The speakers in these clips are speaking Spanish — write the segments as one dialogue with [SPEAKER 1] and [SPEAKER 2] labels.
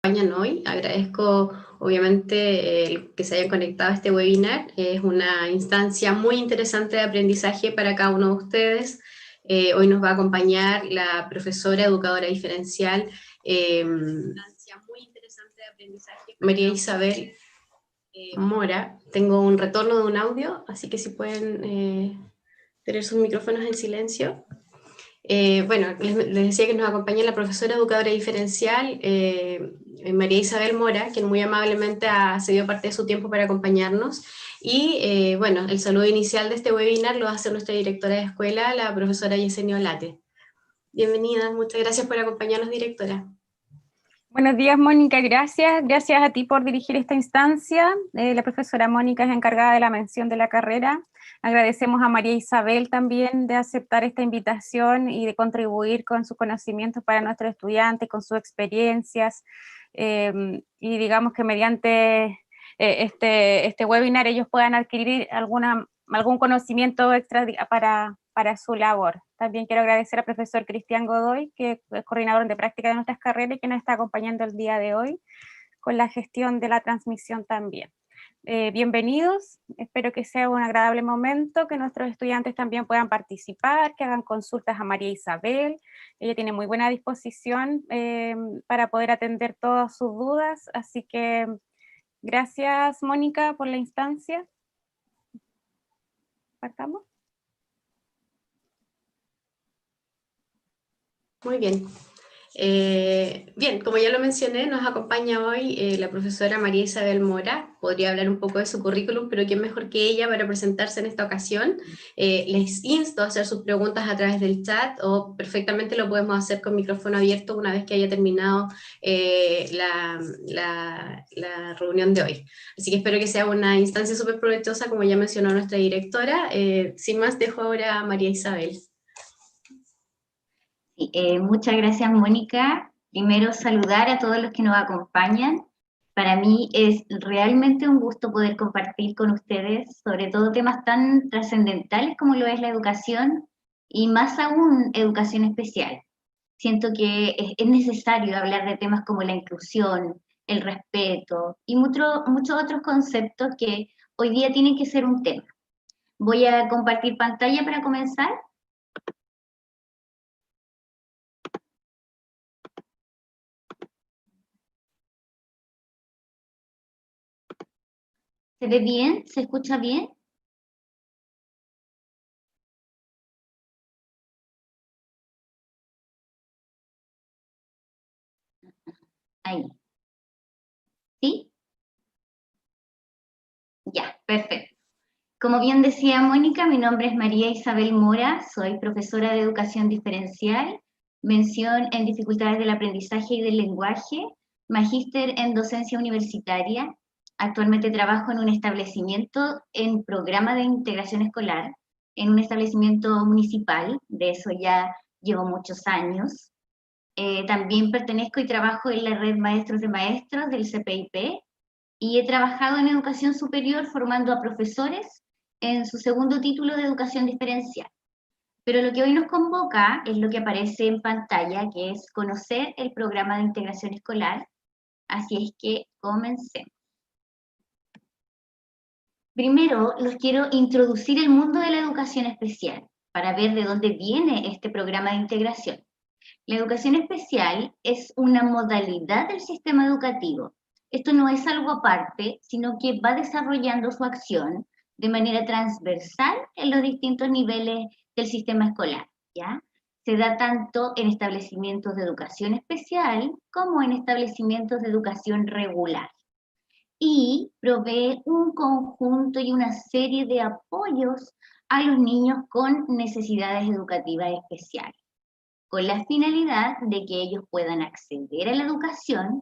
[SPEAKER 1] acompañan hoy. Agradezco obviamente que se hayan conectado a este webinar. Es una instancia muy interesante de aprendizaje para cada uno de ustedes. Hoy nos va a acompañar la profesora educadora diferencial María Isabel Mora. Tengo un retorno de un audio, así que si pueden tener sus micrófonos en silencio. Bueno, les decía que nos acompaña la profesora educadora diferencial, María Isabel Mora, quien muy amablemente ha cedido parte de su tiempo para acompañarnos. Y bueno, el saludo inicial de este webinar lo va a hacer nuestra directora de escuela, la profesora Yesenia Olate. Bienvenida, muchas gracias por acompañarnos, directora.
[SPEAKER 2] Buenos días, Mónica, gracias. Gracias a ti por dirigir esta instancia. La profesora Mónica es encargada de la mención de la carrera. Agradecemos a María Isabel también de aceptar esta invitación y de contribuir con sus conocimientos para nuestros estudiantes, con sus experiencias. Y digamos que mediante este webinar ellos puedan adquirir algún conocimiento extra para su labor. También quiero agradecer al profesor Cristian Godoy, que es coordinador de práctica de nuestras carreras y que nos está acompañando el día de hoy con la gestión de la transmisión también. Bienvenidos, espero que sea un agradable momento, que nuestros estudiantes también puedan participar, que hagan consultas a María Isabel. Ella tiene muy buena disposición para poder atender todas sus dudas, así que gracias, Mónica, por la instancia. ¿Partamos?
[SPEAKER 1] Muy bien. Bien, como ya lo mencioné, nos acompaña hoy la profesora María Isabel Mora. Podría hablar un poco de su currículum, pero quién mejor que ella para presentarse en esta ocasión. Les insto a hacer sus preguntas a través del chat o perfectamente lo podemos hacer con micrófono abierto una vez que haya terminado la reunión de hoy. Así que espero que sea una instancia súper provechosa, como ya mencionó nuestra directora. Sin más, dejo ahora a María Isabel.
[SPEAKER 3] Sí, muchas gracias, Mónica. Primero, saludar a todos los que nos acompañan. Para mí es realmente un gusto poder compartir con ustedes, sobre todo temas tan trascendentales como lo es la educación, y más aún educación especial. Siento que es necesario hablar de temas como la inclusión, el respeto y muchos otros conceptos que hoy día tienen que ser un tema. Voy a compartir pantalla para comenzar. ¿Se ve bien? ¿Se escucha bien? Ahí. ¿Sí? Ya, perfecto. Como bien decía Mónica, mi nombre es María Isabel Mora, soy profesora de educación diferencial, mención en dificultades del aprendizaje y del lenguaje, magíster en docencia universitaria. Actualmente trabajo en un establecimiento en programa de integración escolar, en un establecimiento municipal, de eso ya llevo muchos años. También pertenezco y trabajo en la red Maestros de Maestros del CPIP, y he trabajado en educación superior formando a profesores en su segundo título de educación diferencial. Pero lo que hoy nos convoca es lo que aparece en pantalla, que es conocer el programa de integración escolar. Así es que comencemos. Primero, los quiero introducir el mundo de la educación especial, para ver de dónde viene este programa de integración. La educación especial es una modalidad del sistema educativo. Esto no es algo aparte, sino que va desarrollando su acción de manera transversal en los distintos niveles del sistema escolar, ¿ya? Se da tanto en establecimientos de educación especial como en establecimientos de educación regular. Y provee un conjunto y una serie de apoyos a los niños con necesidades educativas especiales, con la finalidad de que ellos puedan acceder a la educación,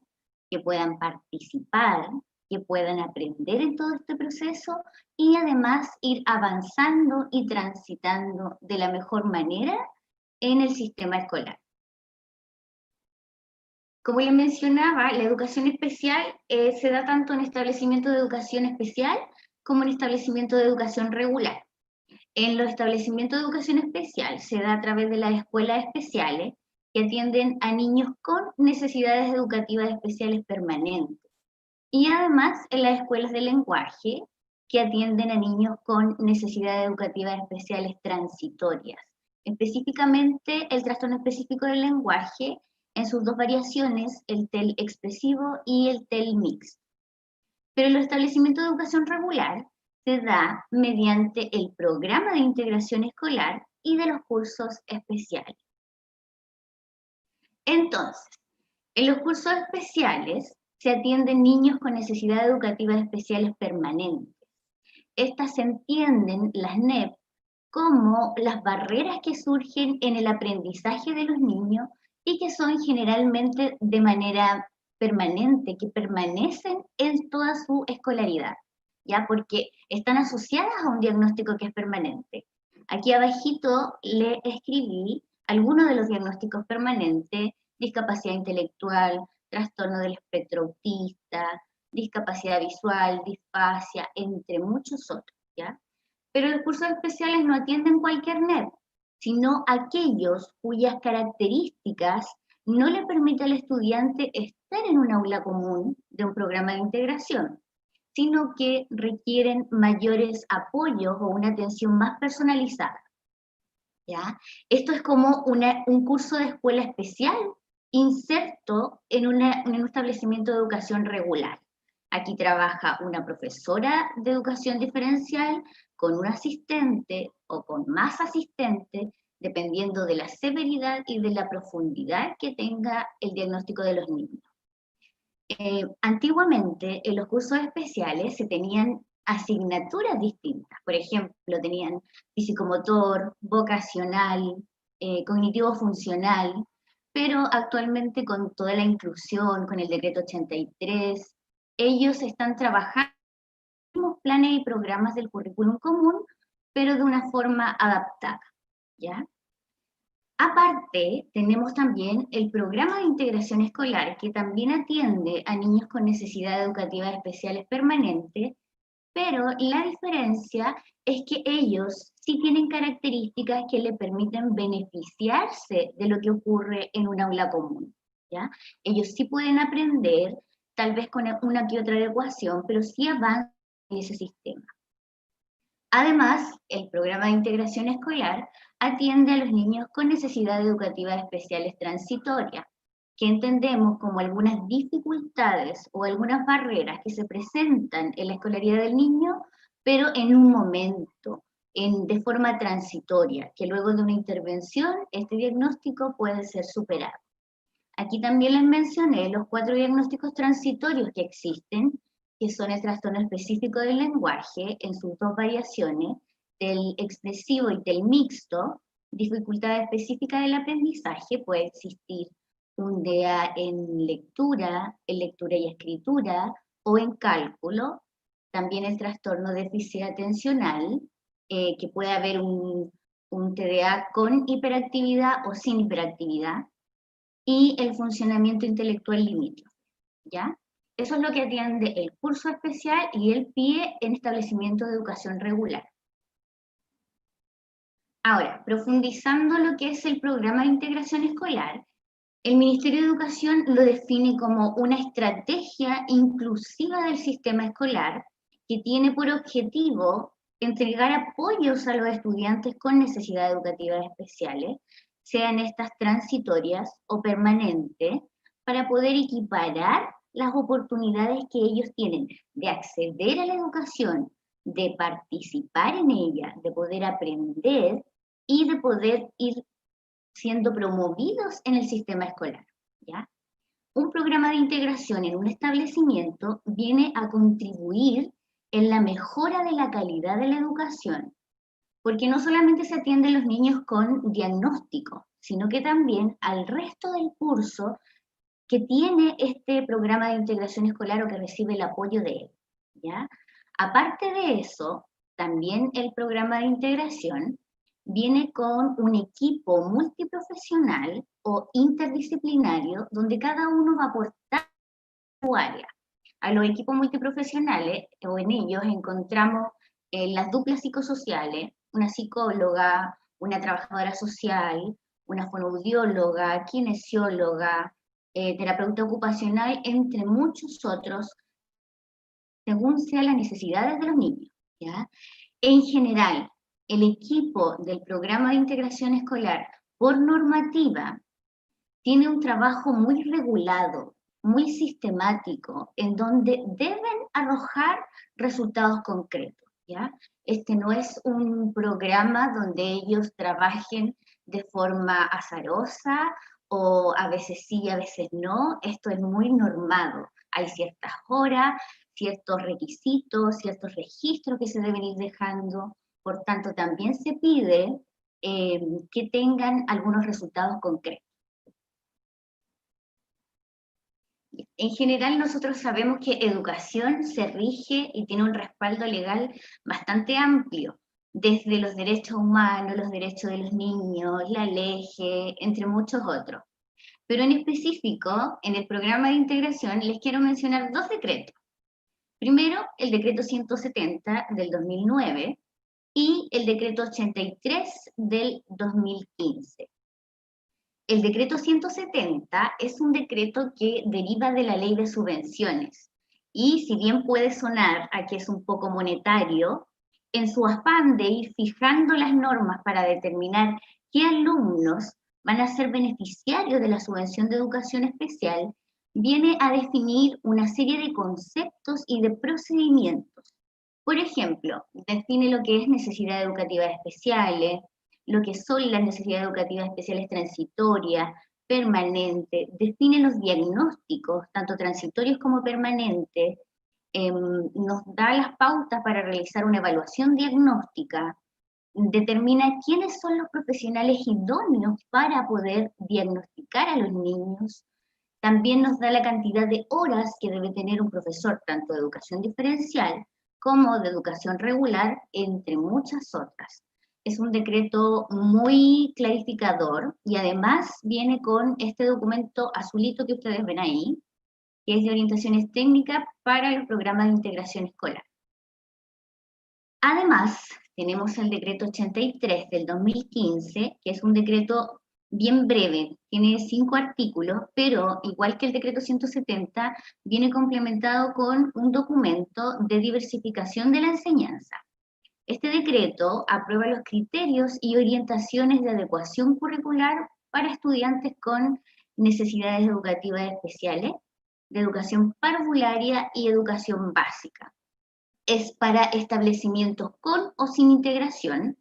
[SPEAKER 3] que puedan participar, que puedan aprender en todo este proceso y además ir avanzando y transitando de la mejor manera en el sistema escolar. Como les mencionaba, la educación especial se da tanto en establecimientos de educación especial como en establecimientos de educación regular. En los establecimientos de educación especial se da a través de las escuelas especiales, que atienden a niños con necesidades educativas especiales permanentes. Y además en las escuelas de lenguaje, que atienden a niños con necesidades educativas especiales transitorias. Específicamente el trastorno específico del lenguaje en sus dos variaciones, el TEL expresivo y el TEL mixto. Pero el establecimiento de educación regular se da mediante el programa de integración escolar y de los cursos especiales. Entonces, en los cursos especiales se atienden niños con necesidades educativas especiales permanentes. Estas se entienden, las NEP, como las barreras que surgen en el aprendizaje de los niños y que son generalmente de manera permanente, que permanecen en toda su escolaridad, ¿ya? Porque están asociadas a un diagnóstico que es permanente. Aquí abajito le escribí algunos de los diagnósticos permanentes: discapacidad intelectual, trastorno del espectro autista, discapacidad visual, disfasia, entre muchos otros, ¿ya? Pero los cursos especiales no atienden cualquier NEP, sino aquellos cuyas características no le permiten al estudiante estar en un aula común de un programa de integración, sino que requieren mayores apoyos o una atención más personalizada, ¿ya? Esto es como un curso de escuela especial inserto en un establecimiento de educación regular. Aquí trabaja una profesora de educación diferencial con un asistente o con más asistentes, dependiendo de la severidad y de la profundidad que tenga el diagnóstico de los niños. Antiguamente, en los cursos especiales se tenían asignaturas distintas. Por ejemplo, tenían físico-motor, vocacional, cognitivo-funcional, pero actualmente con toda la inclusión, con el decreto 83, ellos están trabajando en los planes y programas del currículum común, pero de una forma adaptada, ¿ya? Aparte, tenemos también el programa de integración escolar, que también atiende a niños con necesidades educativas especiales permanentes, pero la diferencia es que ellos sí tienen características que le permiten beneficiarse de lo que ocurre en un aula común, ¿ya? Ellos sí pueden aprender, tal vez con una que otra adecuación, pero sí avanzan en ese sistema. Además, el programa de integración escolar atiende a los niños con necesidades educativas especiales transitorias, que entendemos como algunas dificultades o algunas barreras que se presentan en la escolaridad del niño, pero en un momento, de forma transitoria, que luego de una intervención este diagnóstico puede ser superado. Aquí también les mencioné los 4 diagnósticos transitorios que existen, que son el trastorno específico del lenguaje en sus 2 variaciones, TEL expresivo y TEL mixto. Dificultad específica del aprendizaje: puede existir un DEA en lectura y escritura, o en cálculo. También el trastorno déficit atencional, que puede haber un TDA con hiperactividad o sin hiperactividad, y el funcionamiento intelectual limítrofe, ¿ya? Eso es lo que atiende el curso especial y el PIE en establecimientos de educación regular. Ahora, profundizando lo que es el programa de integración escolar, el Ministerio de Educación lo define como una estrategia inclusiva del sistema escolar que tiene por objetivo entregar apoyos a los estudiantes con necesidades educativas especiales, sean estas transitorias o permanentes, para poder equiparar las oportunidades que ellos tienen de acceder a la educación, de participar en ella, de poder aprender y de poder ir siendo promovidos en el sistema escolar, ¿ya? Un programa de integración en un establecimiento viene a contribuir en la mejora de la calidad de la educación, porque no solamente se atienden los niños con diagnóstico, sino que también al resto del curso que tiene este programa de integración escolar o que recibe el apoyo de él, ¿ya? Aparte de eso, también el programa de integración viene con un equipo multiprofesional o interdisciplinario donde cada uno va a aportar su área. A los equipos multiprofesionales, o en ellos encontramos las duplas psicosociales, una psicóloga, una trabajadora social, una fonoaudióloga, kinesióloga, terapeuta ocupacional, entre muchos otros, según sean las necesidades de los niños, ¿ya? En general, el equipo del programa de integración escolar, por normativa, tiene un trabajo muy regulado, muy sistemático, en donde deben arrojar resultados concretos, ¿ya? Este no es un programa donde ellos trabajen de forma azarosa o a veces sí, a veces no. Esto es muy normado. Hay ciertas horas, ciertos requisitos, ciertos registros que se deben ir dejando. Por tanto, también se pide que tengan algunos resultados concretos. En general, nosotros sabemos que educación se rige y tiene un respaldo legal bastante amplio, desde los derechos humanos, los derechos de los niños, la LEGE, entre muchos otros. Pero en específico, en el programa de integración, les quiero mencionar dos decretos. Primero, el decreto 170 del 2009 y el decreto 83 del 2015. El decreto 170 es un decreto que deriva de la ley de subvenciones y si bien puede sonar a que es un poco monetario, en su afán de ir fijando las normas para determinar qué alumnos van a ser beneficiarios de la subvención de educación especial, viene a definir una serie de conceptos y de procedimientos. Por ejemplo, define lo que es necesidades educativas especiales, lo que son las necesidades educativas especiales transitorias, permanentes, define los diagnósticos, tanto transitorios como permanentes, nos da las pautas para realizar una evaluación diagnóstica, determina quiénes son los profesionales idóneos para poder diagnosticar a los niños, también nos da la cantidad de horas que debe tener un profesor, tanto de educación diferencial como de educación regular, entre muchas otras. Es un decreto muy clarificador y además viene con este documento azulito que ustedes ven ahí, que es de orientaciones técnicas para los programas de integración escolar. Además, tenemos el decreto 83 del 2015, que es un decreto bien breve, tiene 5 artículos, pero igual que el decreto 170, viene complementado con un documento de diversificación de la enseñanza. Este decreto aprueba los criterios y orientaciones de adecuación curricular para estudiantes con necesidades educativas especiales, de educación parvularia y educación básica. Es para establecimientos con o sin integración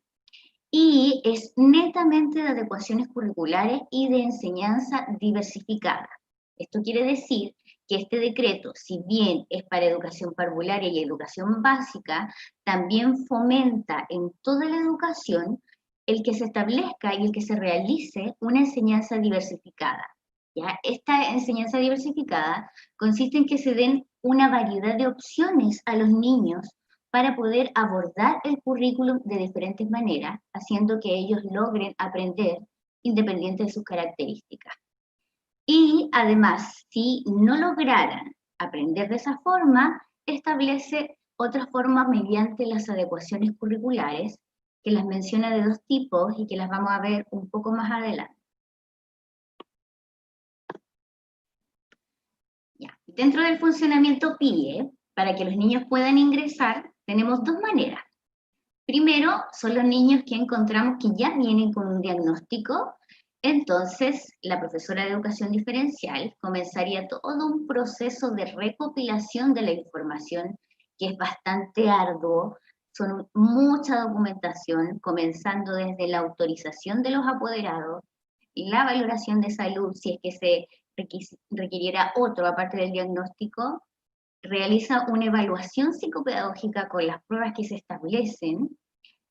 [SPEAKER 3] y es netamente de adecuaciones curriculares y de enseñanza diversificada. Esto quiere decir que este decreto, si bien es para educación parvularia y educación básica, también fomenta en toda la educación el que se establezca y el que se realice una enseñanza diversificada. ¿Ya? Esta enseñanza diversificada consiste en que se den una variedad de opciones a los niños para poder abordar el currículum de diferentes maneras, haciendo que ellos logren aprender independiente de sus características. Y además, si no lograran aprender de esa forma, establece otra forma mediante las adecuaciones curriculares, que las menciona de dos tipos y que las vamos a ver un poco más adelante. Ya. Dentro del funcionamiento PIE, para que los niños puedan ingresar, tenemos dos maneras. Primero, son los niños que encontramos que ya vienen con un diagnóstico, entonces la profesora de educación diferencial comenzaría todo un proceso de recopilación de la información, que es bastante arduo, son mucha documentación, comenzando desde la autorización de los apoderados, la valoración de salud, si es que se requiriera otro aparte del diagnóstico, realiza una evaluación psicopedagógica con las pruebas que se establecen,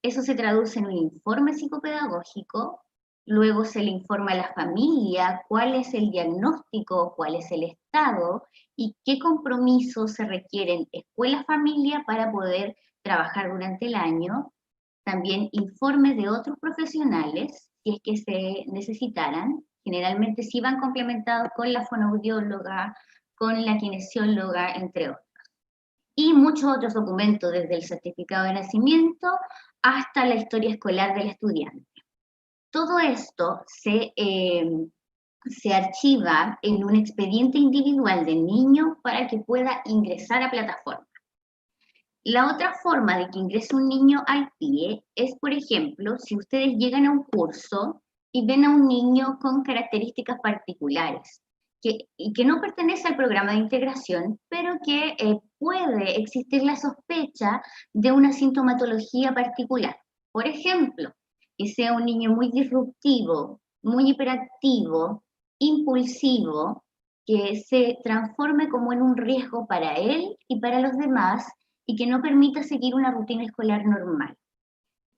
[SPEAKER 3] eso se traduce en un informe psicopedagógico, luego se le informa a la familia cuál es el diagnóstico, cuál es el estado y qué compromisos se requieren escuela-familia para poder trabajar durante el año, también informes de otros profesionales, si es que se necesitaran, generalmente sí van complementados con la fonoaudióloga, con la kinesióloga, entre otros. Y muchos otros documentos, desde el certificado de nacimiento hasta la historia escolar del estudiante. Todo esto se archiva en un expediente individual del niño para que pueda ingresar a plataforma. La otra forma de que ingrese un niño al PIE es, por ejemplo, si ustedes llegan a un curso y ven a un niño con características particulares, que no pertenece al programa de integración, pero que puede existir la sospecha de una sintomatología particular. Por ejemplo, que sea un niño muy disruptivo, muy hiperactivo, impulsivo, que se transforme como en un riesgo para él y para los demás, y que no permita seguir una rutina escolar normal.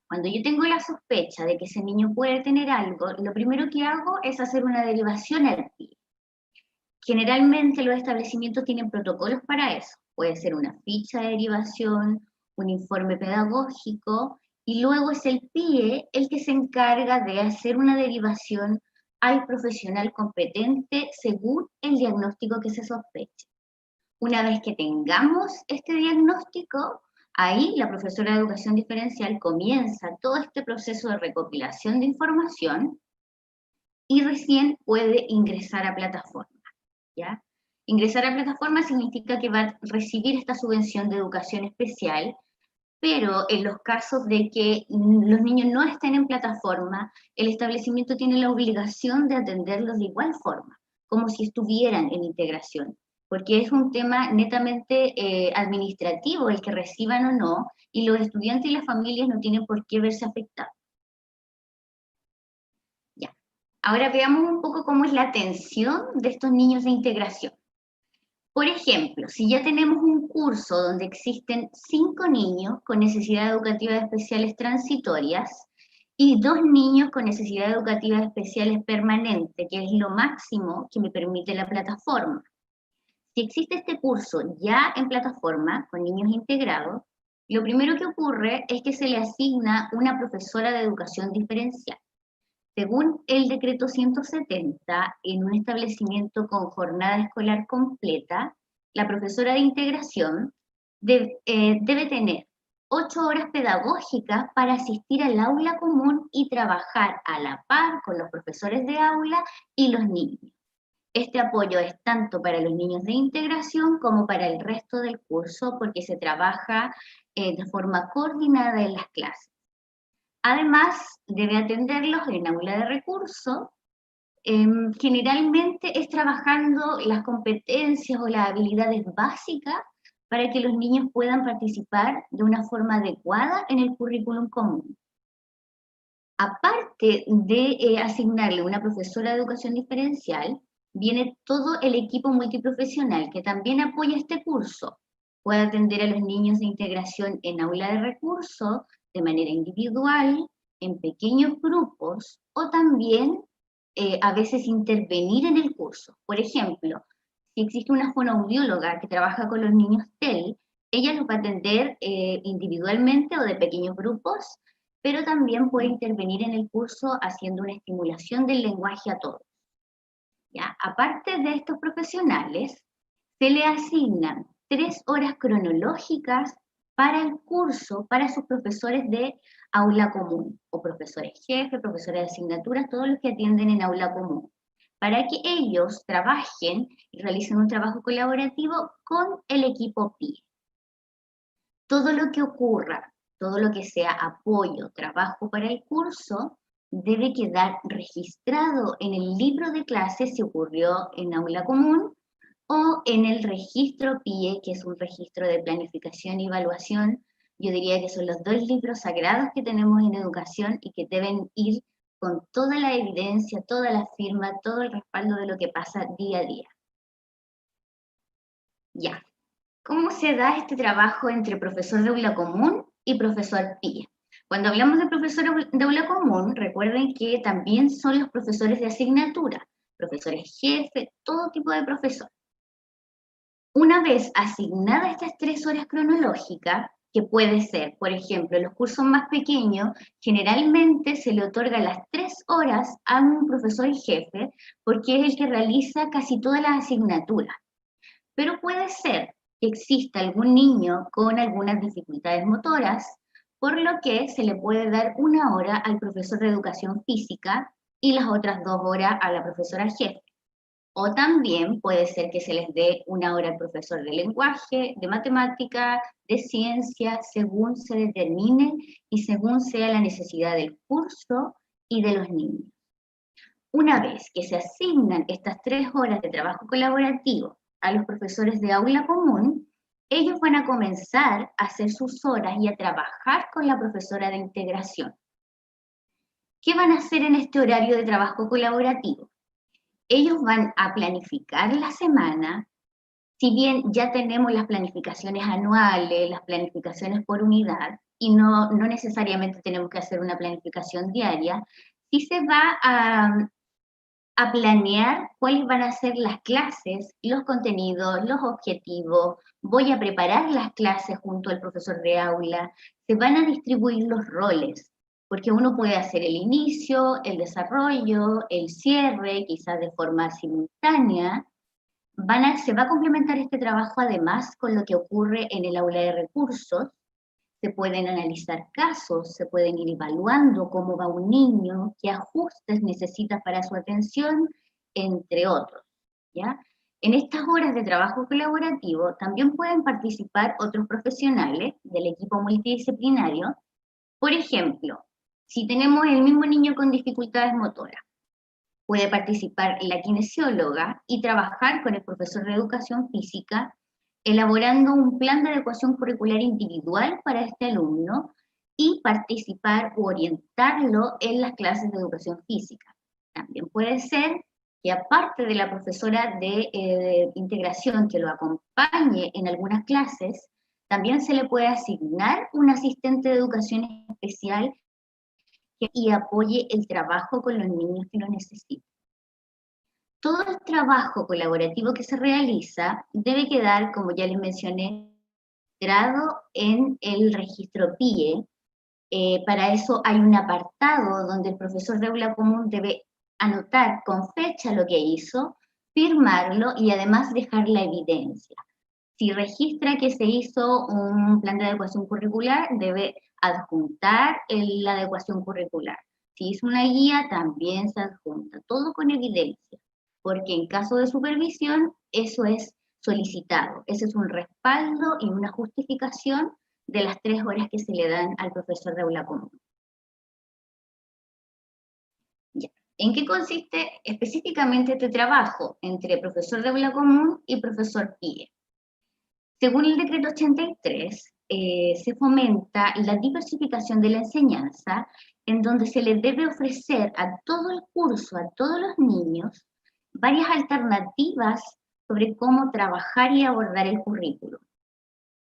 [SPEAKER 3] Cuando yo tengo la sospecha de que ese niño puede tener algo, lo primero que hago es hacer una derivación al PIE. Generalmente los establecimientos tienen protocolos para eso. Puede ser una ficha de derivación, un informe pedagógico, y luego es el PIE el que se encarga de hacer una derivación al profesional competente según el diagnóstico que se sospeche. Una vez que tengamos este diagnóstico, ahí la profesora de educación diferencial comienza todo este proceso de recopilación de información y recién puede ingresar a plataforma, ¿ya? Ingresar a plataforma significa que va a recibir esta subvención de educación especial, pero en los casos de que los niños no estén en plataforma, el establecimiento tiene la obligación de atenderlos de igual forma, como si estuvieran en integración, porque es un tema netamente administrativo el que reciban o no, y los estudiantes y las familias no tienen por qué verse afectados. Ya. Ahora veamos un poco cómo es la atención de estos niños de integración. Por ejemplo, si ya tenemos un curso donde existen 5 niños con necesidades educativas especiales transitorias y 2 niños con necesidades educativas especiales permanentes, que es lo máximo que me permite la plataforma. Si existe este curso ya en plataforma, con niños integrados, lo primero que ocurre es que se le asigna una profesora de educación diferencial. Según el decreto 170, en un establecimiento con jornada escolar completa, la profesora de integración debe tener 8 horas pedagógicas para asistir al aula común y trabajar a la par con los profesores de aula y los niños. Este apoyo es tanto para los niños de integración como para el resto del curso, porque se trabaja de forma coordinada en las clases. Además, debe atenderlos en aula de recurso. Generalmente es trabajando las competencias o las habilidades básicas para que los niños puedan participar de una forma adecuada en el currículum común. Aparte de asignarle una profesora de educación diferencial, viene todo el equipo multiprofesional que también apoya este curso. Puede atender a los niños de integración en aula de recurso, de manera individual, en pequeños grupos, o también a veces intervenir en el curso. Por ejemplo, si existe una fonoaudióloga que trabaja con los niños TEL, ella los va a atender individualmente o de pequeños grupos, pero también puede intervenir en el curso haciendo una estimulación del lenguaje a todos. ¿Ya? Aparte de estos profesionales, se le asignan 3 horas cronológicas para el curso, para sus profesores de aula común, o profesores jefe, profesores de asignaturas, todos los que atienden en aula común, para que ellos trabajen y realicen un trabajo colaborativo con el equipo PIE. Todo lo que ocurra, todo lo que sea apoyo, trabajo para el curso, debe quedar registrado en el libro de clases si ocurrió en aula común, o en el registro PIE, que es un registro de planificación y evaluación. Yo diría que son los 2 libros sagrados que tenemos en educación y que deben ir con toda la evidencia, toda la firma, todo el respaldo de lo que pasa día a día. Ya. ¿Cómo se da este trabajo entre profesor de aula común y profesor PIE? Cuando hablamos de profesor de aula común, recuerden que también son los profesores de asignatura, profesores jefe, todo tipo de profesor. Una vez asignadas estas 3 horas cronológicas, que puede ser, por ejemplo, en los cursos más pequeños, generalmente se le otorga las 3 horas a un profesor jefe, porque es el que realiza casi todas las asignaturas. Pero puede ser que exista algún niño con algunas dificultades motoras, por lo que se le puede dar 1 hora al profesor de educación física y las otras 2 horas a la profesora jefe. O también puede ser que se les dé 1 hora al profesor de lenguaje, de matemática, de ciencia, según se determine y según sea la necesidad del curso y de los niños. Una vez que se asignan estas 3 horas de trabajo colaborativo a los profesores de aula común, ellos van a comenzar a hacer sus horas y a trabajar con la profesora de integración. ¿Qué van a hacer en este horario de trabajo colaborativo? Ellos van a planificar la semana. Si bien ya tenemos las planificaciones anuales, las planificaciones por unidad, y no necesariamente tenemos que hacer una planificación diaria, sí se va a planear cuáles van a ser las clases, los contenidos, los objetivos, voy a preparar las clases junto al profesor de aula, se van a distribuir los roles, porque uno puede hacer el inicio, el desarrollo, el cierre, quizás de forma simultánea. Se va a complementar este trabajo además con lo que ocurre en el aula de recursos. Se pueden analizar casos, se pueden ir evaluando cómo va un niño, qué ajustes necesita para su atención, entre otros, ¿ya? En estas horas de trabajo colaborativo también pueden participar otros profesionales del equipo multidisciplinario. Por ejemplo, si tenemos el mismo niño con dificultades motoras, puede participar la kinesióloga y trabajar con el profesor de educación física elaborando un plan de adecuación curricular individual para este alumno y participar u orientarlo en las clases de educación física. También puede ser que aparte de la profesora de integración que lo acompañe en algunas clases, también se le puede asignar un asistente de educación especial y apoye el trabajo con los niños que lo necesitan. Todo el trabajo colaborativo que se realiza debe quedar, como ya les mencioné, registrado en el registro PIE. Para eso hay un apartado donde el profesor de aula común debe anotar con fecha lo que hizo, firmarlo y además dejar la evidencia. Si registra que se hizo un plan de adecuación curricular, debe adjuntar la adecuación curricular. Si hizo una guía, también se adjunta, todo con evidencia, porque en caso de supervisión, eso es solicitado. Ese es un respaldo y una justificación de las 3 horas que se le dan al profesor de aula común. Ya. ¿En qué consiste específicamente este trabajo entre profesor de aula común y profesor PIE? Según el decreto 83, se fomenta la diversificación de la enseñanza, en donde se les debe ofrecer a todo el curso, a todos los niños, varias alternativas sobre cómo trabajar y abordar el currículo.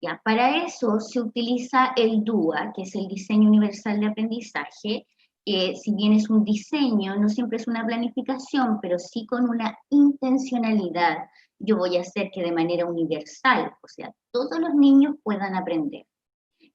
[SPEAKER 3] Ya, para eso se utiliza el DUA, que es el Diseño Universal de Aprendizaje, que si bien es un diseño, no siempre es una planificación, pero sí con una intencionalidad. Yo voy a hacer que de manera universal, o sea, todos los niños puedan aprender.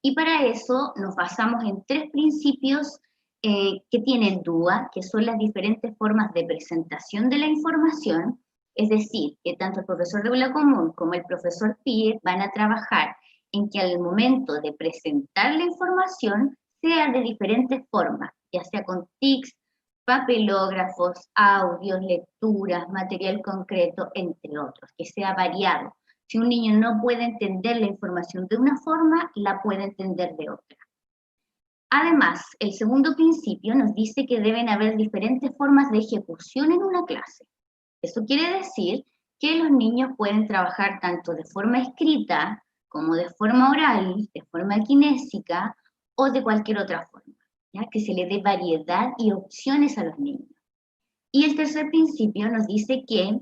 [SPEAKER 3] Y para eso nos basamos en 3 principios que tiene el DUA, que son las diferentes formas de presentación de la información, es decir, que tanto el profesor de aula común como el profesor PIE van a trabajar en que al momento de presentar la información sea de diferentes formas, ya sea con TICs, papelógrafos, audios, lecturas, material concreto, entre otros, que sea variado. Si un niño no puede entender la información de una forma, la puede entender de otra. Además, el segundo principio nos dice que deben haber diferentes formas de ejecución en una clase. Eso quiere decir que los niños pueden trabajar tanto de forma escrita como de forma oral, de forma kinésica o de cualquier otra forma, ¿ya? Que se le dé variedad y opciones a los niños. Y el tercer principio nos dice que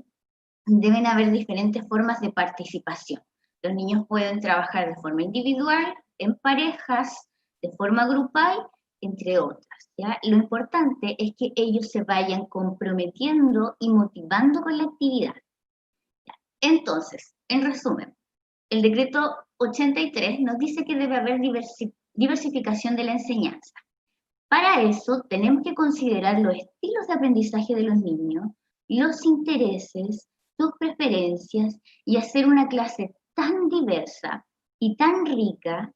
[SPEAKER 3] deben haber diferentes formas de participación. Los niños pueden trabajar de forma individual, en parejas, de forma grupal, entre otras, ¿ya? Lo importante es que ellos se vayan comprometiendo y motivando con la actividad. ¿Ya? Entonces, en resumen, el decreto 83 nos dice que debe haber diversificación de la enseñanza. Para eso tenemos que considerar los estilos de aprendizaje de los niños, los intereses, sus preferencias y hacer una clase tan diversa y tan rica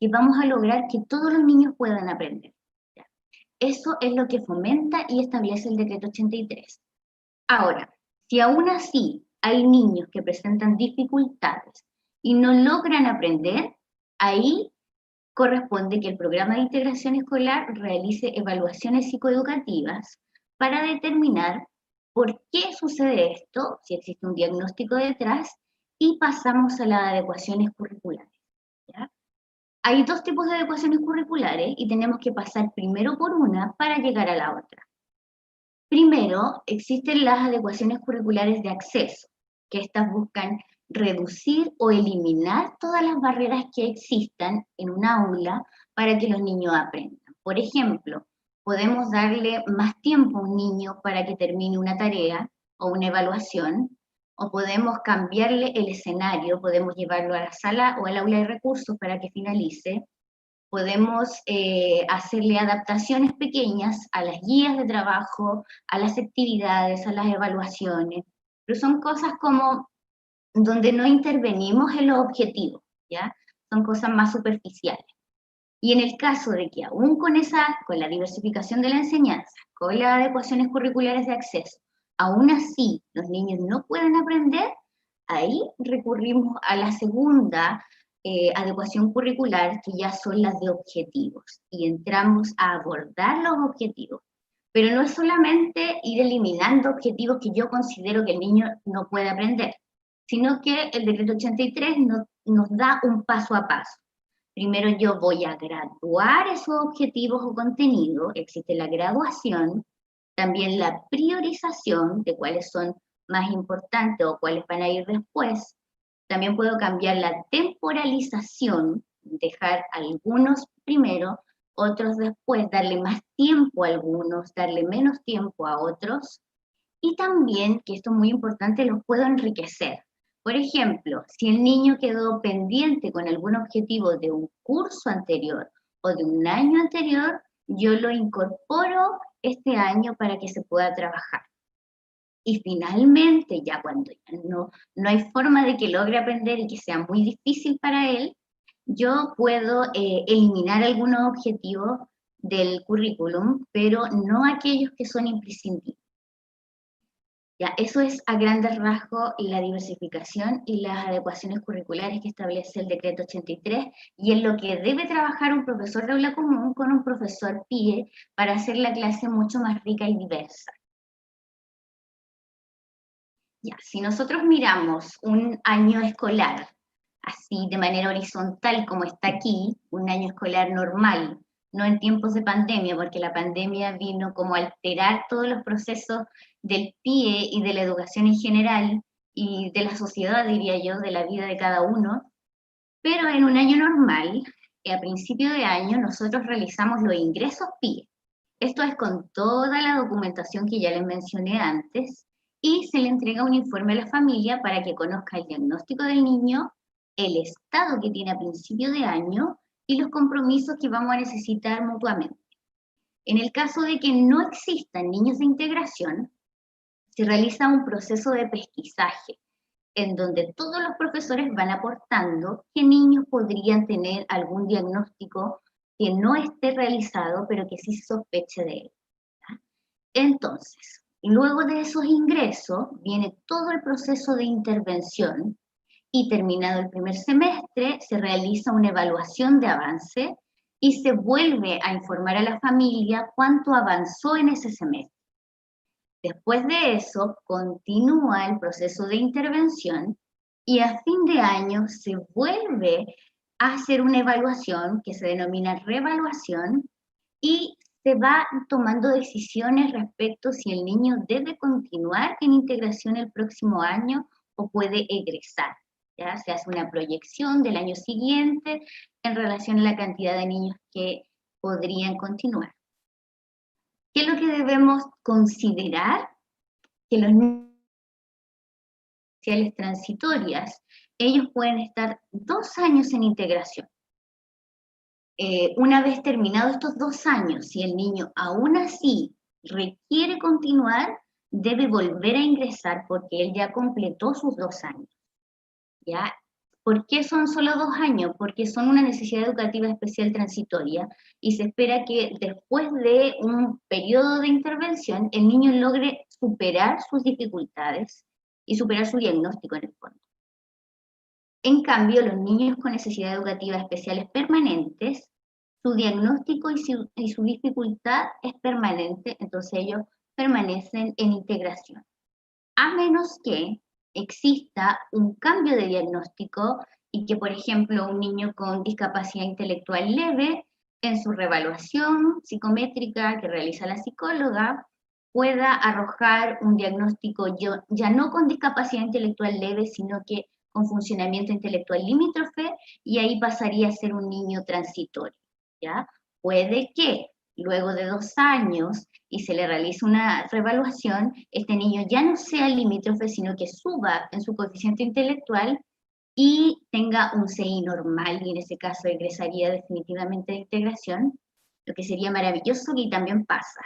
[SPEAKER 3] que vamos a lograr que todos los niños puedan aprender. ¿Ya? Eso es lo que fomenta y establece el decreto 83. Ahora, si aún así hay niños que presentan dificultades y no logran aprender, ahí corresponde que el programa de integración escolar realice evaluaciones psicoeducativas para determinar por qué sucede esto, si existe un diagnóstico detrás, y pasamos a las adecuaciones curriculares. ¿Ya? Hay dos tipos de adecuaciones curriculares y tenemos que pasar primero por una para llegar a la otra. Primero, existen las adecuaciones curriculares de acceso, que estas buscan reducir o eliminar todas las barreras que existan en un aula para que los niños aprendan. Por ejemplo, podemos darle más tiempo a un niño para que termine una tarea o una evaluación, o podemos cambiarle el escenario, podemos llevarlo a la sala o al aula de recursos para que finalice. Podemos hacerle adaptaciones pequeñas a las guías de trabajo, a las actividades, a las evaluaciones, pero son cosas como donde no intervenimos en los objetivos, ¿ya? Son cosas más superficiales. Y en el caso de que aún con la diversificación de la enseñanza, con las adecuaciones curriculares de acceso, aún así los niños no pueden aprender, ahí recurrimos a la segunda adecuación curricular, que ya son las de objetivos, y entramos a abordar los objetivos. Pero no es solamente ir eliminando objetivos que yo considero que el niño no puede aprender, sino que el decreto 83 nos da un paso a paso. Primero yo voy a graduar esos objetivos o contenidos, existe la graduación, también la priorización de cuáles son más importantes o cuáles van a ir después. También puedo cambiar la temporalización, dejar algunos primero, otros después, darle más tiempo a algunos, darle menos tiempo a otros. Y también, que esto es muy importante, los puedo enriquecer. Por ejemplo, si el niño quedó pendiente con algún objetivo de un curso anterior o de un año anterior, yo lo incorporo este año para que se pueda trabajar. Y finalmente, ya cuando ya no hay forma de que logre aprender y que sea muy difícil para él, yo puedo eliminar algunos objetivos del currículum, pero no aquellos que son imprescindibles. Ya, eso es a grandes rasgos la diversificación y las adecuaciones curriculares que establece el decreto 83, y en lo que debe trabajar un profesor de aula común con un profesor PIE para hacer la clase mucho más rica y diversa. Ya, si nosotros miramos un año escolar, así de manera horizontal como está aquí, un año escolar normal, no en tiempos de pandemia, porque la pandemia vino como a alterar todos los procesos del PIE y de la educación en general, y de la sociedad, diría yo, de la vida de cada uno. Pero en un año normal, a principio de año, nosotros realizamos los ingresos PIE. Esto es con toda la documentación que ya les mencioné antes, y se le entrega un informe a la familia para que conozca el diagnóstico del niño, el estado que tiene a principio de año y los compromisos que vamos a necesitar mutuamente. En el caso de que no existan niños de integración, se realiza un proceso de pesquisaje, en donde todos los profesores van aportando qué niños podrían tener algún diagnóstico que no esté realizado, pero que sí se sospeche de él. Entonces, luego de esos ingresos, viene todo el proceso de intervención, y terminado el primer semestre, se realiza una evaluación de avance y se vuelve a informar a la familia cuánto avanzó en ese semestre. Después de eso, continúa el proceso de intervención y a fin de año se vuelve a hacer una evaluación que se denomina reevaluación, y se va tomando decisiones respecto si el niño debe continuar en integración el próximo año o puede egresar. ¿Ya? Se hace una proyección del año siguiente en relación a la cantidad de niños que podrían continuar. ¿Qué es lo que debemos considerar? Que los niños transitorias, ellos pueden estar 2 años en integración. Una vez terminados estos 2 años, si el niño aún así requiere continuar, debe volver a ingresar porque él ya completó sus 2 años. ¿Ya? ¿Por qué son solo 2 años? Porque son una necesidad educativa especial transitoria y se espera que después de un periodo de intervención el niño logre superar sus dificultades y superar su diagnóstico en el fondo. En cambio, los niños con necesidad educativa especiales permanentes, su diagnóstico y su dificultad es permanente, entonces ellos permanecen en integración. A menos que exista un cambio de diagnóstico y que, por ejemplo, un niño con discapacidad intelectual leve, en su reevaluación psicométrica que realiza la psicóloga, pueda arrojar un diagnóstico ya no con discapacidad intelectual leve, sino que con funcionamiento intelectual limítrofe, y ahí pasaría a ser un niño transitorio, ¿ya? Puede que luego de 2 años y se le realiza una reevaluación, este niño ya no sea limítrofe, sino que suba en su coeficiente intelectual y tenga un CI normal, y en ese caso egresaría definitivamente de integración, lo que sería maravilloso y también pasa.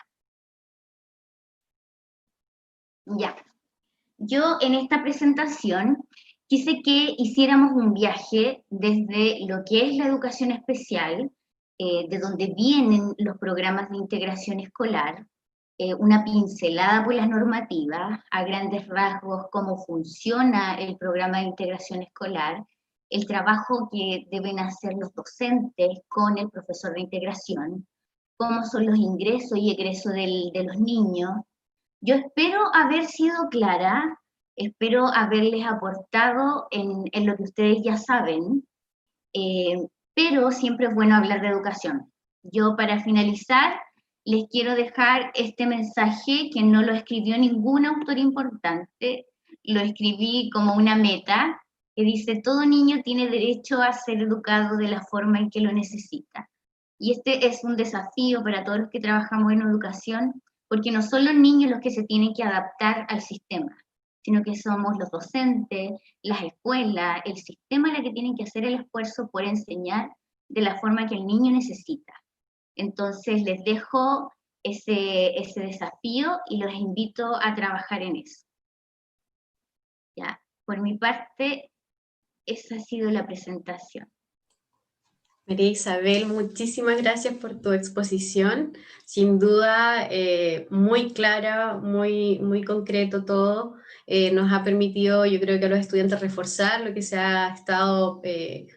[SPEAKER 3] Ya, yo en esta presentación quise que hiciéramos un viaje desde lo que es la educación especial, de donde vienen los programas de integración escolar, una pincelada por las normativas, a grandes rasgos cómo funciona el programa de integración escolar, el trabajo que deben hacer los docentes con el profesor de integración, cómo son los ingresos y egresos de los niños. Yo espero haber sido clara, espero haberles aportado en lo que ustedes ya saben, pero siempre es bueno hablar de educación. Yo, para finalizar, les quiero dejar este mensaje que no lo escribió ningún autor importante, lo escribí como una meta, que dice: todo niño tiene derecho a ser educado de la forma en que lo necesita. Y este es un desafío para todos los que trabajamos en educación, porque no son los niños los que se tienen que adaptar al sistema, sino que somos los docentes, las escuelas, el sistema la que tienen que hacer el esfuerzo por enseñar de la forma que el niño necesita. Entonces les dejo ese desafío y los invito a trabajar en eso. Ya, por mi parte, esa ha sido la presentación.
[SPEAKER 1] María Isabel, muchísimas gracias por tu exposición. Sin duda, muy clara, muy concreto todo. Nos ha permitido, yo creo que a los estudiantes, reforzar lo que se ha estado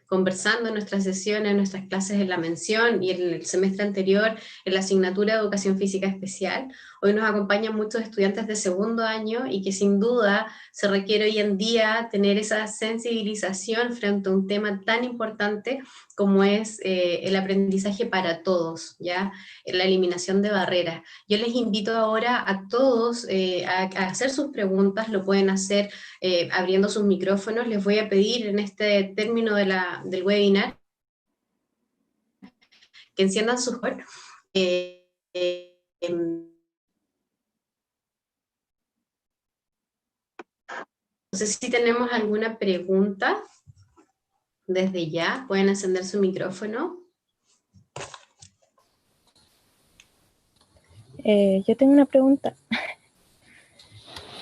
[SPEAKER 1] conversando en nuestras sesiones, en nuestras clases en la mención y en el semestre anterior en la asignatura de Educación Física Especial. Hoy nos acompañan muchos estudiantes de segundo año y que sin duda se requiere hoy en día tener esa sensibilización frente a un tema tan importante como es el aprendizaje para todos, ¿ya? La eliminación de barreras. Yo les invito ahora a todos a hacer sus preguntas, lo pueden hacer abriendo sus micrófonos. Les voy a pedir en este término del webinar que enciendan sus no sé si tenemos alguna pregunta. Desde ya pueden encender su micrófono.
[SPEAKER 4] Yo tengo una pregunta.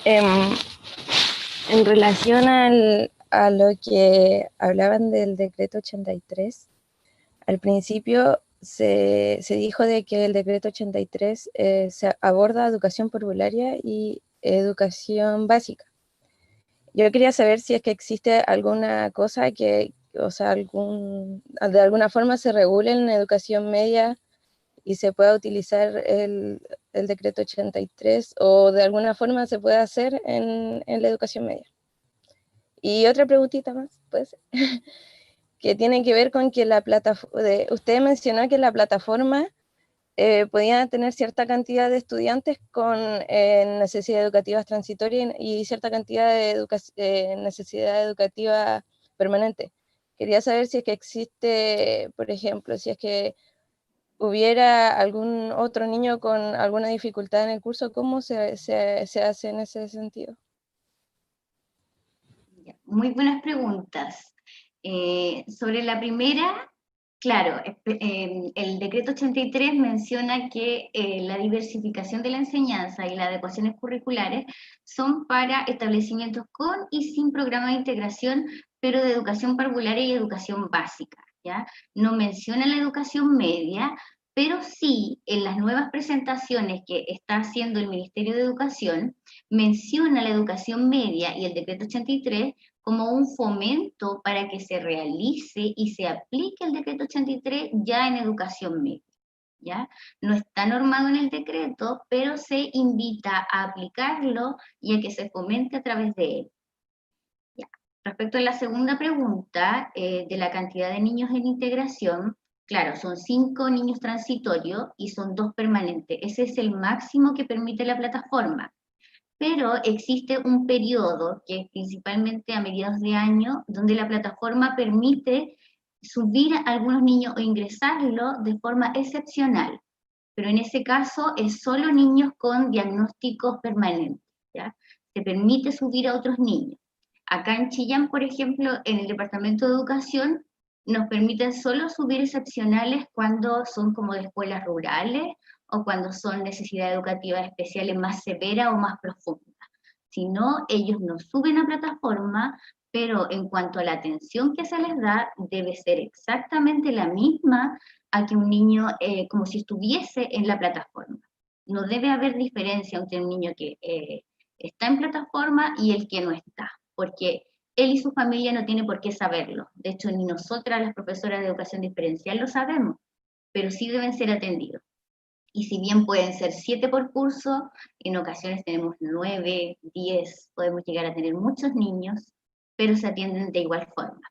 [SPEAKER 4] En relación a lo que hablaban del decreto 83, al principio se dijo de que el decreto 83 se aborda educación parvularia y educación básica. Yo quería saber si es que existe alguna cosa que, o sea, de alguna forma se regule en educación media y se pueda utilizar el decreto 83, o de alguna forma se puede hacer en la educación media. Y otra preguntita más, pues, que tiene que ver con que usted mencionó que la plataforma podía tener cierta cantidad de estudiantes con necesidades educativas transitorias y cierta cantidad de necesidad educativa permanente. Quería saber si es que existe, por ejemplo, si es que hubiera algún otro niño con alguna dificultad en el curso, ¿cómo se hace en ese sentido?
[SPEAKER 3] Muy buenas preguntas. Sobre la primera, claro, el decreto 83 menciona que la diversificación de la enseñanza y las adecuaciones curriculares son para establecimientos con y sin programa de integración pero de educación parvularia y educación básica, ¿ya? No menciona la educación media, pero sí en las nuevas presentaciones que está haciendo el Ministerio de Educación, menciona la educación media y el decreto 83 como un fomento para que se realice y se aplique el decreto 83 ya en educación media, ¿ya? No está normado en el decreto, pero se invita a aplicarlo y a que se fomente a través de él. ¿Ya? Respecto a la segunda pregunta, de la cantidad de niños en integración, claro, son 5 niños transitorios y son 2 permanentes. Ese es el máximo que permite la plataforma. Pero existe un periodo, que es principalmente a mediados de año, donde la plataforma permite subir a algunos niños o ingresarlos de forma excepcional. Pero en ese caso es solo niños con diagnósticos permanentes, ¿ya? Se permite subir a otros niños. Acá en Chillán, por ejemplo, en el Departamento de Educación, nos permiten solo subir excepcionales cuando son como de escuelas rurales o cuando son necesidades educativas especiales más severas o más profundas. Si no, ellos no suben a plataforma, pero en cuanto a la atención que se les da, debe ser exactamente la misma a que un niño como si estuviese en la plataforma. No debe haber diferencia entre un niño que está en plataforma y el que no está, porque él y su familia no tienen por qué saberlo. De hecho, ni nosotras, las profesoras de educación diferencial, lo sabemos, pero sí deben ser atendidos. Y si bien pueden ser 7 por curso, en ocasiones tenemos 9, 10, podemos llegar a tener muchos niños, pero se atienden de igual forma.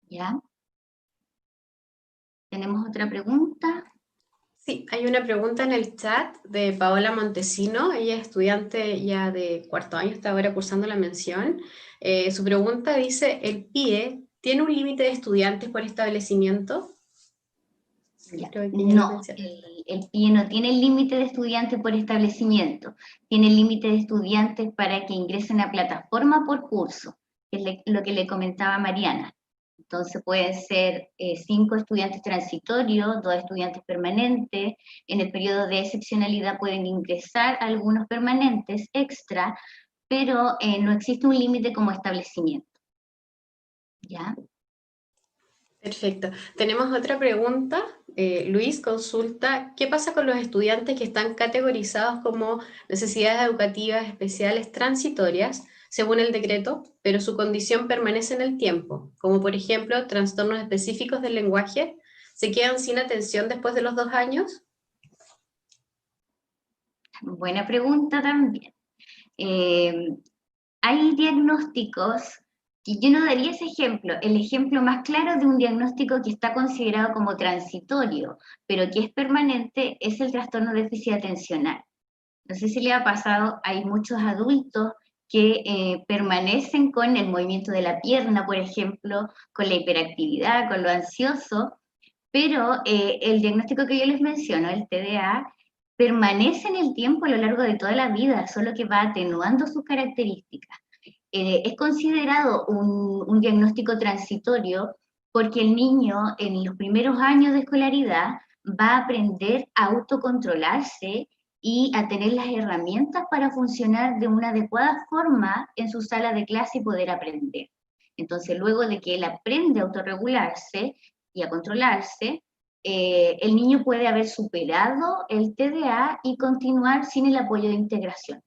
[SPEAKER 3] ¿Ya? ¿Tenemos otra pregunta?
[SPEAKER 1] Sí, hay una pregunta en el chat de Paola Montesino. Ella es estudiante ya de cuarto año, está ahora cursando la mención. Su pregunta dice, ¿el PIE tiene un límite de estudiantes por establecimiento?
[SPEAKER 3] Ya.
[SPEAKER 1] Creo que ya lo
[SPEAKER 3] No,
[SPEAKER 1] mencioné.
[SPEAKER 3] el PIE no tiene el límite de estudiantes por establecimiento, tiene el límite de estudiantes para que ingresen a plataforma por curso, que es lo que le comentaba Mariana. Entonces pueden ser 5 estudiantes transitorios, 2 estudiantes permanentes. En el periodo de excepcionalidad pueden ingresar algunos permanentes extra, pero no existe un límite como establecimiento. ¿Ya?
[SPEAKER 1] Perfecto. Tenemos otra pregunta. Luis consulta, ¿qué pasa con los estudiantes que están categorizados como necesidades educativas especiales transitorias, según el decreto, pero su condición permanece en el tiempo? Como por ejemplo, trastornos específicos del lenguaje, ¿se quedan sin atención después de los 2 años?
[SPEAKER 3] Buena pregunta también. Hay diagnósticos que yo no daría ese ejemplo. El ejemplo más claro de un diagnóstico que está considerado como transitorio, pero que es permanente, es el trastorno de déficit atencional. No sé si le ha pasado, hay muchos adultos que permanecen con el movimiento de la pierna, por ejemplo, con la hiperactividad, con lo ansioso, pero el diagnóstico que yo les menciono, el TDA, permanece en el tiempo a lo largo de toda la vida, solo que va atenuando sus características. Es considerado un diagnóstico transitorio porque el niño en los primeros años de escolaridad va a aprender a autocontrolarse y a tener las herramientas para funcionar de una adecuada forma en su sala de clase y poder aprender. Entonces, luego de que él aprende a autorregularse y a controlarse, el niño puede haber superado el TDA y continuar sin el apoyo de integración.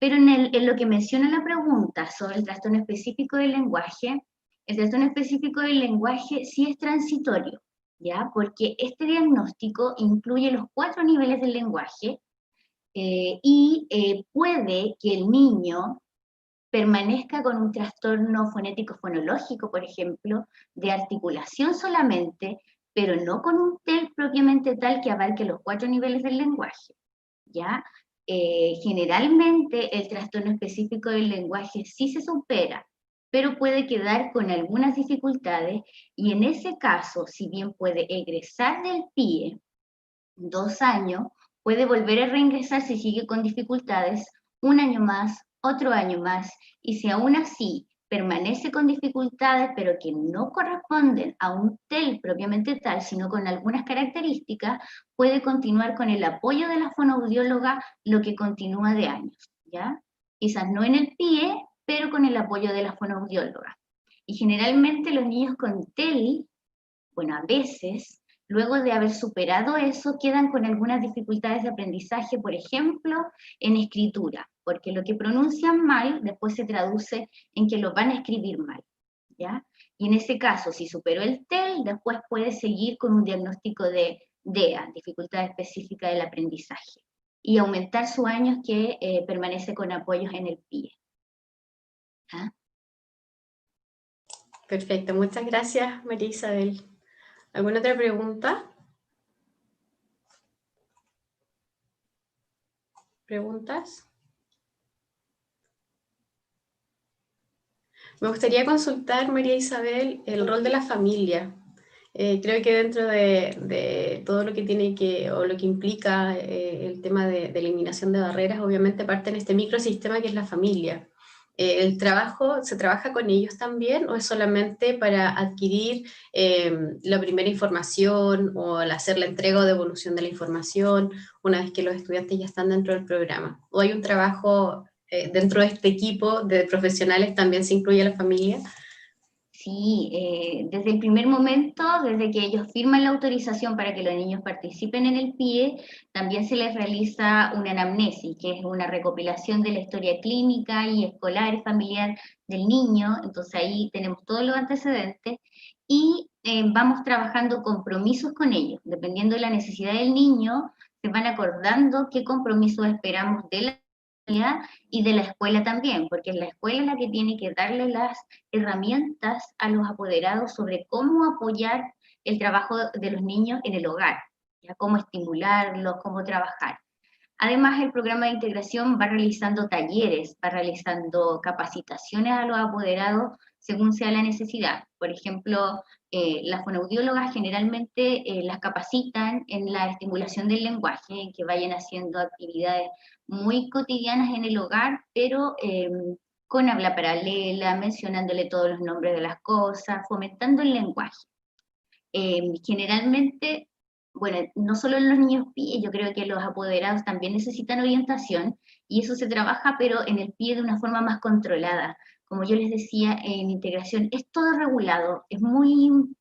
[SPEAKER 3] Pero en lo que menciona la pregunta sobre el trastorno específico del lenguaje, el trastorno específico del lenguaje sí es transitorio, ¿ya? Porque este diagnóstico incluye los 4 niveles del lenguaje y puede que el niño permanezca con un trastorno fonético-fonológico, por ejemplo, de articulación solamente, pero no con un TEL propiamente tal que abarque los 4 niveles del lenguaje, ¿ya? Generalmente el trastorno específico del lenguaje sí se supera, pero puede quedar con algunas dificultades y en ese caso, si bien puede egresar del PIE 2 años, puede volver a reingresar si sigue con dificultades 1 año más, otro año más, y si aún así permanece con dificultades, pero que no corresponden a un TEL propiamente tal, sino con algunas características, puede continuar con el apoyo de la fonoaudióloga, lo que continúa de años, ¿ya? Quizás no en el PIE, pero con el apoyo de la fonoaudióloga. Y generalmente los niños con TEL, bueno, a veces, luego de haber superado eso, quedan con algunas dificultades de aprendizaje, por ejemplo, en escritura, porque lo que pronuncian mal después se traduce en que lo van a escribir mal, ¿ya? Y en ese caso, si superó el TEL, después puede seguir con un diagnóstico de DEA, dificultad específica del aprendizaje, y aumentar sus años que permanece con apoyos en el PIE. ¿Ah?
[SPEAKER 1] Perfecto, muchas gracias, María Isabel. ¿Alguna otra pregunta? ¿Preguntas? Me gustaría consultar, María Isabel, el rol de la familia. Creo que dentro de todo lo que tiene que, o lo que implica el tema de eliminación de barreras, obviamente parte en este microsistema que es la familia. ¿Se trabaja con ellos también o es solamente para adquirir la primera información o al hacer la entrega o devolución de la información una vez que los estudiantes ya están dentro del programa? ¿O hay un trabajo dentro de este equipo de profesionales también se incluye a la familia?
[SPEAKER 3] Sí, desde el primer momento, desde que ellos firman la autorización para que los niños participen en el PIE, también se les realiza una anamnesis, que es una recopilación de la historia clínica y escolar y familiar del niño. Entonces ahí tenemos todos los antecedentes y vamos trabajando compromisos con ellos. Dependiendo de la necesidad del niño, se van acordando qué compromisos esperamos de la y de la escuela también, porque es la escuela la que tiene que darle las herramientas a los apoderados sobre cómo apoyar el trabajo de los niños en el hogar, ¿ya? Cómo estimularlos, cómo trabajar. Además, el programa de integración va realizando talleres, va realizando capacitaciones a los apoderados según sea la necesidad. Por ejemplo, las fonoaudiólogas generalmente las capacitan en la estimulación del lenguaje, en que vayan haciendo actividades muy cotidianas en el hogar, pero con habla paralela, mencionándole todos los nombres de las cosas, fomentando el lenguaje. Generalmente, bueno, no solo en los niños PIE, yo creo que los apoderados también necesitan orientación y eso se trabaja, pero en el PIE de una forma más controlada. Como yo les decía, en integración es todo regulado, es muy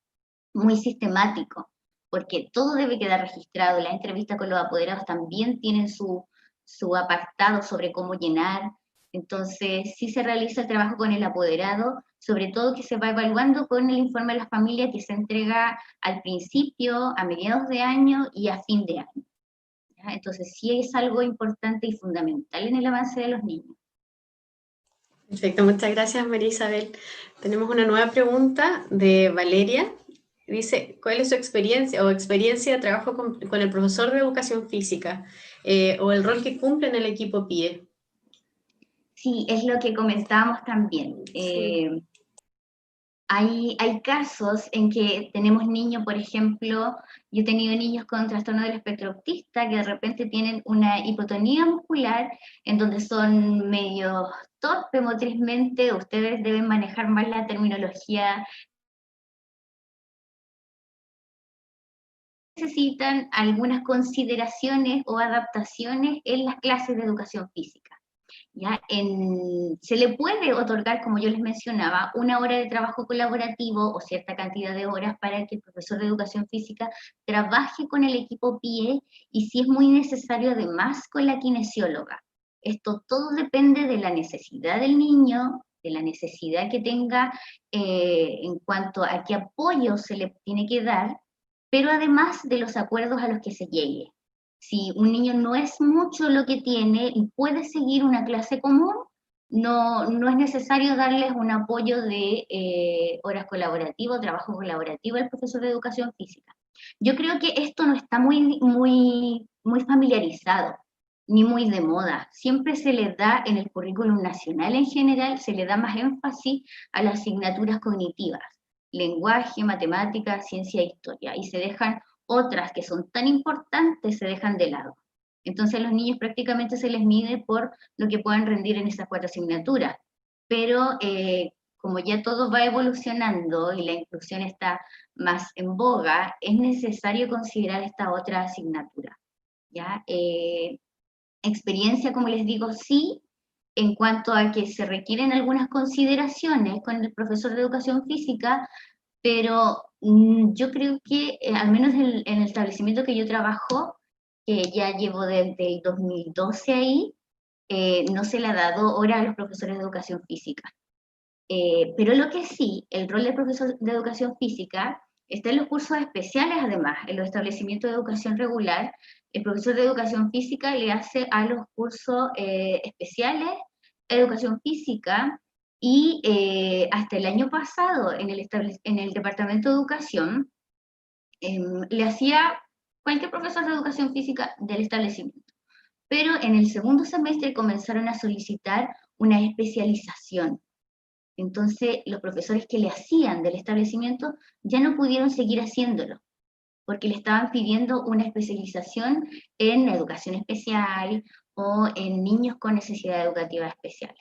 [SPEAKER 3] sistemático, porque todo debe quedar registrado. La entrevista con los apoderados también tienen su apartado sobre cómo llenar. Entonces, sí se realiza el trabajo con el apoderado, sobre todo que se va evaluando con el informe de la familia que se entrega al principio, a mediados de año y a fin de año. ¿Ya? Entonces, sí es algo importante y fundamental en el avance de los niños.
[SPEAKER 1] Perfecto, muchas gracias, María Isabel. Tenemos una nueva pregunta de Valeria. Dice, ¿cuál es su experiencia o experiencia de trabajo con el profesor de educación física o el rol que cumple en el equipo PIE?
[SPEAKER 3] Sí, es lo que comentábamos también.
[SPEAKER 1] Sí.
[SPEAKER 3] Hay casos en que tenemos niños, por ejemplo, yo he tenido niños con trastorno del espectro autista que de repente tienen una hipotonía muscular en donde son medio torpes motrizmente, ustedes deben manejar más la terminología, necesitan algunas consideraciones o adaptaciones en las clases de educación física. ¿Ya? Se le puede otorgar, como yo les mencionaba, una hora de trabajo colaborativo o cierta cantidad de horas para que el profesor de educación física trabaje con el equipo PIE y si es muy necesario además con la kinesióloga. Esto todo depende de la necesidad del niño, de la necesidad que tenga en cuanto a qué apoyo se le tiene que dar, pero además de los acuerdos a los que se llegue. Si un niño no es mucho lo que tiene y puede seguir una clase común, no es necesario darles un apoyo de horas colaborativas, trabajo colaborativo al profesor de educación física. Yo creo que esto no está muy familiarizado, ni muy de moda. Siempre se le da en el currículum nacional en general, se le da más énfasis a las asignaturas cognitivas, lenguaje, matemáticas, ciencia e historia, y se dejan otras que son tan importantes, se dejan de lado. Entonces a los niños prácticamente se les mide por lo que puedan rendir en esas 4 asignaturas, pero como ya todo va evolucionando y la inclusión está más en boga, es necesario considerar esta otra asignatura. ¿Ya? Experiencia, como les digo, sí, en cuanto a que se requieren algunas consideraciones con el profesor de educación física, pero yo creo que, al menos en el establecimiento que yo trabajo, que ya llevo desde el 2012 ahí, no se le ha dado hora a los profesores de educación física. Pero lo que sí, el rol del profesor de educación física está en los cursos especiales, además, en los establecimientos de educación regular. El profesor de educación física le hace a los cursos especiales educación física, y hasta el año pasado en el Departamento de Educación le hacía cualquier profesor de educación física del establecimiento. Pero en el segundo semestre comenzaron a solicitar una especialización. Entonces, los profesores que le hacían del establecimiento ya no pudieron seguir haciéndolo, porque le estaban pidiendo una especialización en educación especial o en niños con necesidades educativas especiales.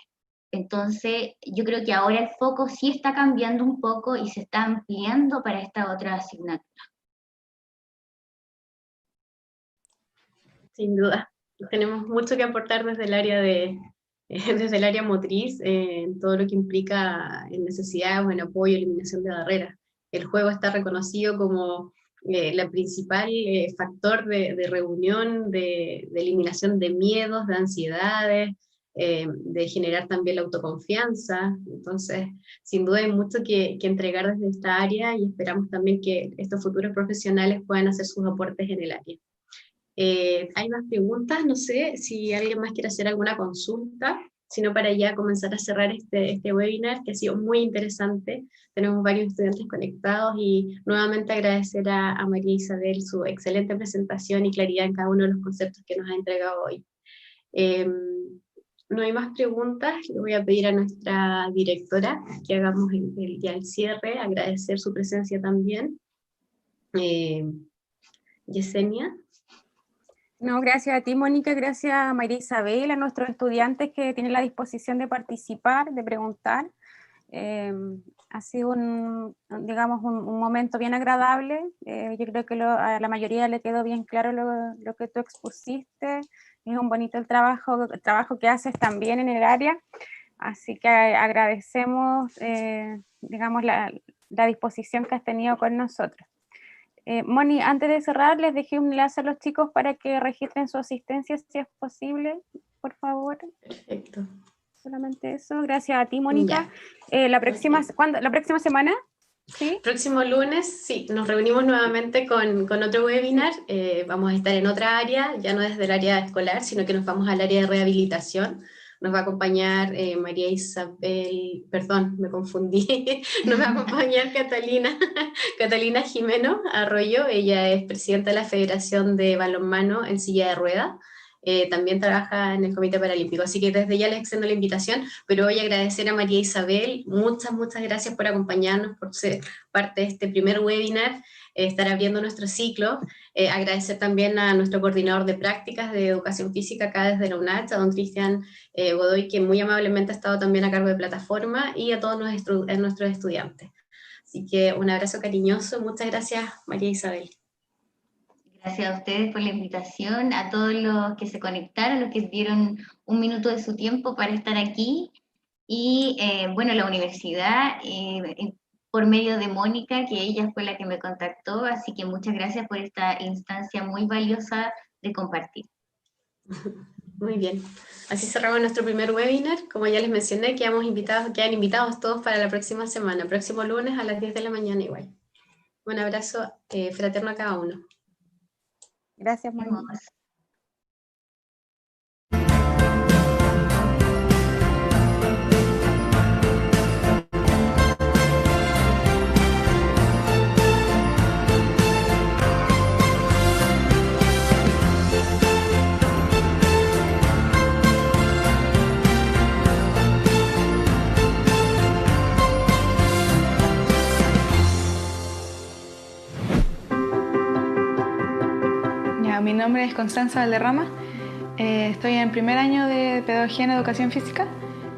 [SPEAKER 3] Entonces, yo creo que ahora el foco sí está cambiando un poco y se está ampliando para esta otra asignatura.
[SPEAKER 1] Sin duda, tenemos mucho que aportar desde el área desde el área motriz, en todo lo que implica en necesidades, en apoyo, eliminación de barreras. El juego está reconocido como la principal factor de reunión, de eliminación de miedos, de ansiedades, de generar también la autoconfianza. Entonces, sin duda hay mucho que entregar desde esta área, y esperamos también que estos futuros profesionales puedan hacer sus aportes en el área. ¿Hay más preguntas? No sé si alguien más quiere hacer alguna consulta, sino para ya comenzar a cerrar este webinar, que ha sido muy interesante. Tenemos varios estudiantes conectados, y nuevamente agradecer a María Isabel su excelente presentación y claridad en cada uno de los conceptos que nos ha entregado hoy. No hay más preguntas. Le voy a pedir a nuestra directora que hagamos ya el cierre, agradecer su presencia también. Yesenia.
[SPEAKER 2] No, gracias a ti, Mónica, gracias a María Isabel, a nuestros estudiantes que tienen la disposición de participar, de preguntar. Ha sido digamos, un momento bien agradable. Yo creo que a la mayoría le quedó bien claro lo que tú expusiste. Es un bonito el trabajo que haces también en el área. Así que agradecemos, digamos, la disposición que has tenido con nosotros. Moni, antes de cerrar, les dejé un enlace a los chicos para que registren su asistencia, si es posible, por favor.
[SPEAKER 1] Perfecto.
[SPEAKER 2] Solamente eso. Gracias a ti, Mónica. ¿La próxima semana? ¿Sí?
[SPEAKER 1] Próximo lunes, sí, nos reunimos nuevamente con otro webinar. Vamos a estar en otra área, ya no desde el área escolar, sino que nos vamos al área de rehabilitación. Nos va a acompañar María Isabel, perdón, me confundí, nos va a acompañar Catalina Jimeno Arroyo. Ella es presidenta de la Federación de Balonmano en Silla de Ruedas. También trabaja en el Comité Paralímpico, así que desde ya les extiendo la invitación, pero hoy agradecer a María Isabel, muchas gracias por acompañarnos, por ser parte de este primer webinar, estar abriendo nuestro ciclo. Agradecer también a nuestro coordinador de prácticas de educación física acá desde la UNACH, a don Cristian Godoy, que muy amablemente ha estado también a cargo de plataforma, y a todos nuestros estudiantes. Así que un abrazo cariñoso, muchas gracias María Isabel.
[SPEAKER 3] Gracias a ustedes por la invitación, a todos los que se conectaron, los que dieron un minuto de su tiempo para estar aquí. Y bueno, la universidad, por medio de Mónica, que ella fue la que me contactó, así que muchas gracias por esta instancia muy valiosa de compartir.
[SPEAKER 1] Muy bien, así cerramos nuestro primer webinar. Como ya les mencioné, quedan invitados todos para la próxima semana, próximo lunes a las 10 de la mañana igual. Un abrazo fraterno a cada uno.
[SPEAKER 2] Gracias, Mónica.
[SPEAKER 5] Mi nombre es Constanza Valderrama, estoy en primer año de Pedagogía en Educación Física,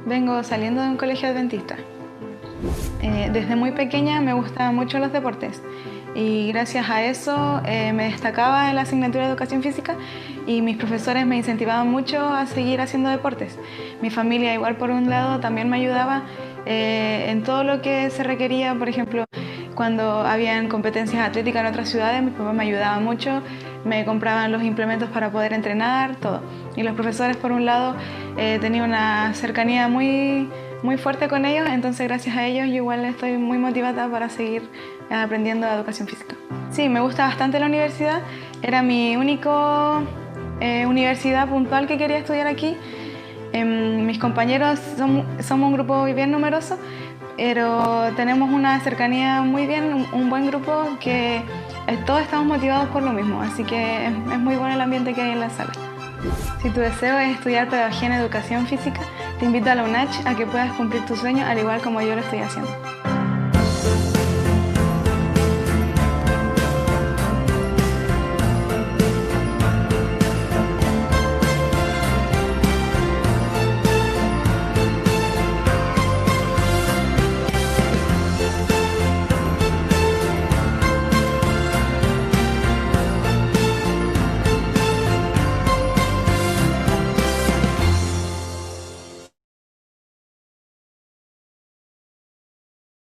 [SPEAKER 5] vengo saliendo de un colegio adventista. Desde muy pequeña me gustaban mucho los deportes y gracias a eso me destacaba en la asignatura de educación física y mis profesores me incentivaban mucho a seguir haciendo deportes. Mi familia igual por un lado también me ayudaba en todo lo que se requería, por ejemplo, cuando habían competencias atléticas en otras ciudades, mis papás me ayudaban mucho, me compraban los implementos para poder entrenar, todo. Y los profesores por un lado tenía una cercanía muy fuerte con ellos, entonces gracias a ellos yo igual estoy muy motivada para seguir aprendiendo educación física. Sí, me gusta bastante la universidad, era mi única universidad puntual que quería estudiar aquí. Mis compañeros somos un grupo bien numeroso, pero tenemos una cercanía muy bien, un buen grupo que todos estamos motivados por lo mismo, así que es muy bueno el ambiente que hay en la sala. Si tu deseo es estudiar pedagogía en educación física, te invito a la UNACH a que puedas cumplir tu sueño al igual como yo lo estoy haciendo.